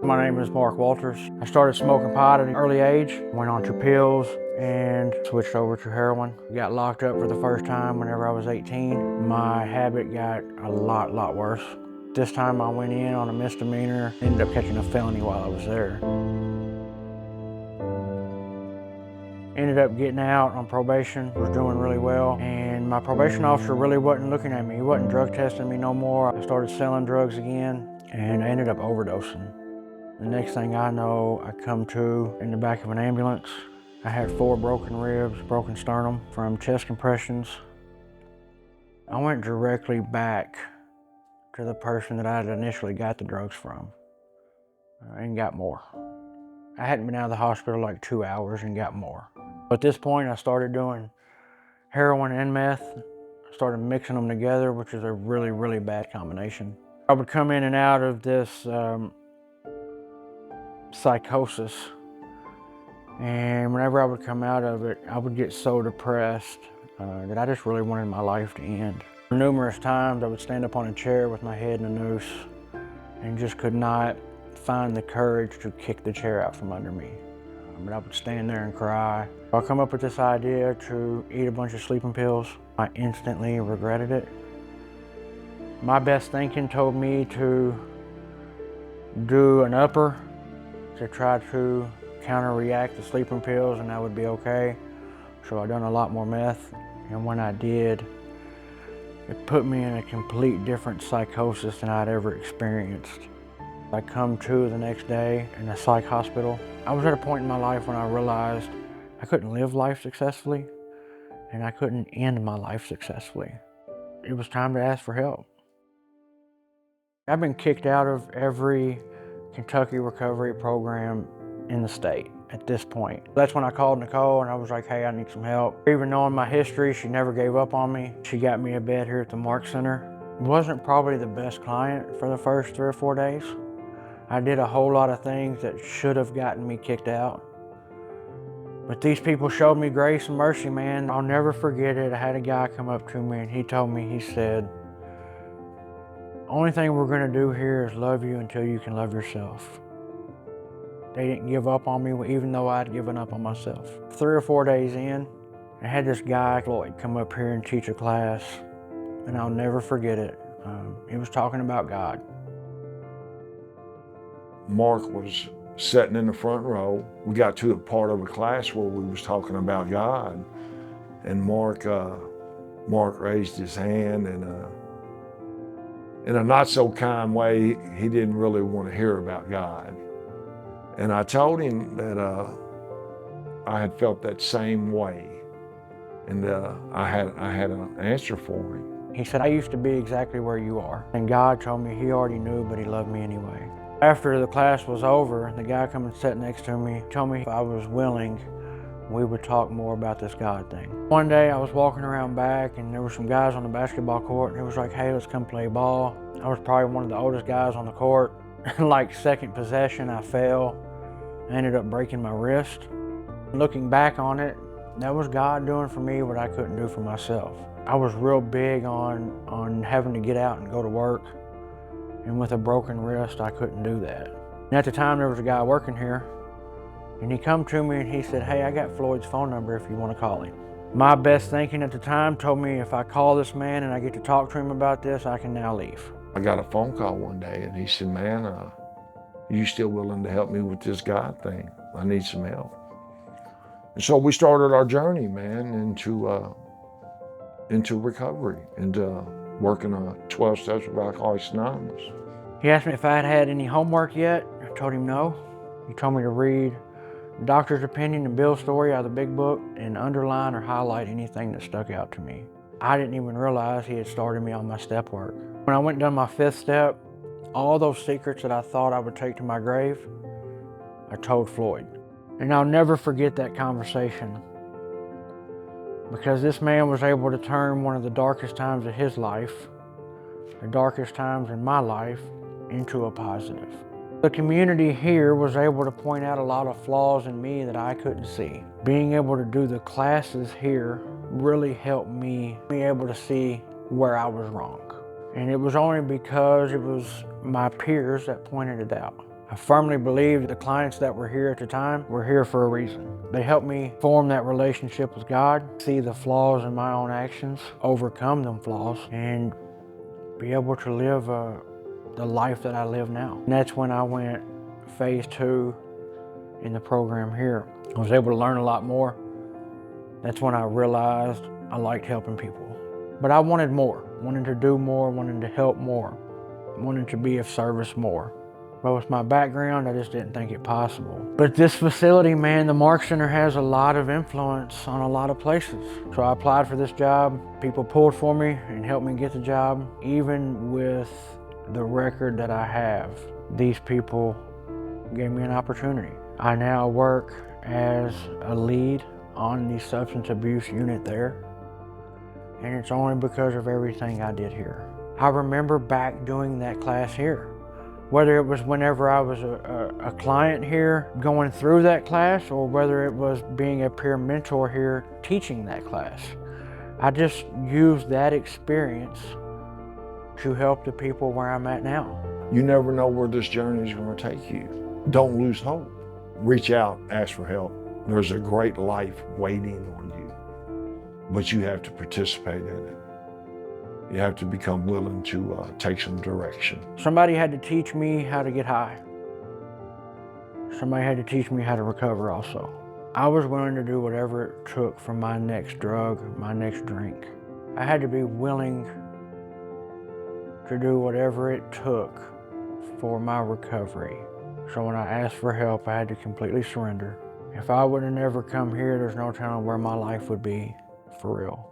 My name is Mark Walters. I started smoking pot at an early age, went on to pills, and switched over to heroin. Got locked up for the first time whenever I was 18. My habit got a lot worse. This time I went in on a misdemeanor, ended up catching a felony while I was there. Ended up getting out on probation, was doing really well, and my probation officer really wasn't looking at me. He wasn't drug testing me no more. I started selling drugs again, and I ended up overdosing. The next thing I know, I come to in the back of an ambulance. I had 4 broken ribs, broken sternum from chest compressions. I went directly back to the person that I had initially got the drugs from and got more. I hadn't been out of the hospital like 2 hours and got more. At this point, I started doing heroin and meth. I started mixing them together, which is a really bad combination. I would come in and out of this psychosis, and whenever I would come out of it, I would get so depressed that I just really wanted my life to end. Numerous times I would stand up on a chair with my head in a noose and just could not find the courage to kick the chair out from under me. But I would stand there and cry. I come up with this idea to eat a bunch of sleeping pills. I instantly regretted it. My best thinking told me to do an upper to try to counter-react the sleeping pills and I would be okay. So I done a lot more meth, and when I did, it put me in a complete different psychosis than I'd ever experienced. I come to the next day in a psych hospital. I was at a point in my life when I realized I couldn't live life successfully and I couldn't end my life successfully. It was time to ask for help. I've been kicked out of every Kentucky recovery program in the state at this point. That's when I called Nicole and I was like, hey, I need some help. Even knowing my history, she never gave up on me. She got me a bed here at the Mark Center. Wasn't probably the best client for the first 3 or 4 days. I did a whole lot of things that should have gotten me kicked out. But these people showed me grace and mercy, man. I'll never forget it. I had a guy come up to me and he told me, he said, only thing we're gonna do here is love you until you can love yourself. They didn't give up on me even though I'd given up on myself. 3 or 4 days in, I had this guy, Floyd, come up here and teach a class, and I'll never forget it. He was talking about God. Mark was sitting in the front row. We got to a part of a class where we was talking about God, and Mark raised his hand, and in a not so kind way, he didn't really want to hear about God. And I told him that I had felt that same way, and I had an answer for him. He said, I used to be exactly where you are, and God told me he already knew, but he loved me anyway. After the class was over, the guy come and sat next to me, told me if I was willing, we would talk more about this God thing. One day I was walking around back and there were some guys on the basketball court and he was like, hey, let's come play ball. I was probably one of the oldest guys on the court. Like second possession, I fell. I ended up breaking my wrist. Looking back on it, that was God doing for me what I couldn't do for myself. I was real big on having to get out and go to work. And with a broken wrist, I couldn't do that. And at the time, there was a guy working here, and he come to me and he said, hey, I got Floyd's phone number if you want to call him. My best thinking at the time told me if I call this man and I get to talk to him about this, I can now leave. I got a phone call one day and he said, man, you still willing to help me with this God thing? I need some help. And so we started our journey, man, into recovery, into working on 12 steps of Alcoholics Anonymous. He asked me if I had had any homework yet. I told him no. He told me to read Doctor's Opinion and Bill's Story out of the big book and underline or highlight anything that stuck out to me. I didn't even realize he had started me on my step work. When I went and done my 5th step, all those secrets that I thought I would take to my grave, I told Floyd. And I'll never forget that conversation, because this man was able to turn one of the darkest times of his life, the darkest times in my life, into a positive. The community here was able to point out a lot of flaws in me that I couldn't see. Being able to do the classes here really helped me be able to see where I was wrong. And it was only because it was my peers that pointed it out. I firmly believe the clients that were here at the time were here for a reason. They helped me form that relationship with God, see the flaws in my own actions, overcome them flaws, and be able to live the life that I live now. And that's when I went phase 2 in the program here. I was able to learn a lot more. That's when I realized I liked helping people. But I wanted more, wanted to do more, wanted to help more, wanted to be of service more. But with my background, I just didn't think it possible. But this facility, man, the Mark Center has a lot of influence on a lot of places. So I applied for this job. People pulled for me and helped me get the job. Even with the record that I have, these people gave me an opportunity. I now work as a lead on the substance abuse unit there. And it's only because of everything I did here. I remember back doing that class here. Whether it was whenever I was a client here going through that class, or whether it was being a peer mentor here teaching that class. I just used that experience to help the people where I'm at now. You never know where this journey is going to take you. Don't lose hope. Reach out, ask for help. There's a great life waiting on you, but you have to participate in it. You have to become willing to take some direction. Somebody had to teach me how to get high. Somebody had to teach me how to recover also. I was willing to do whatever it took for my next drug, my next drink. I had to be willing to do whatever it took for my recovery. So when I asked for help, I had to completely surrender. If I would have never come here, there's no telling where my life would be, for real.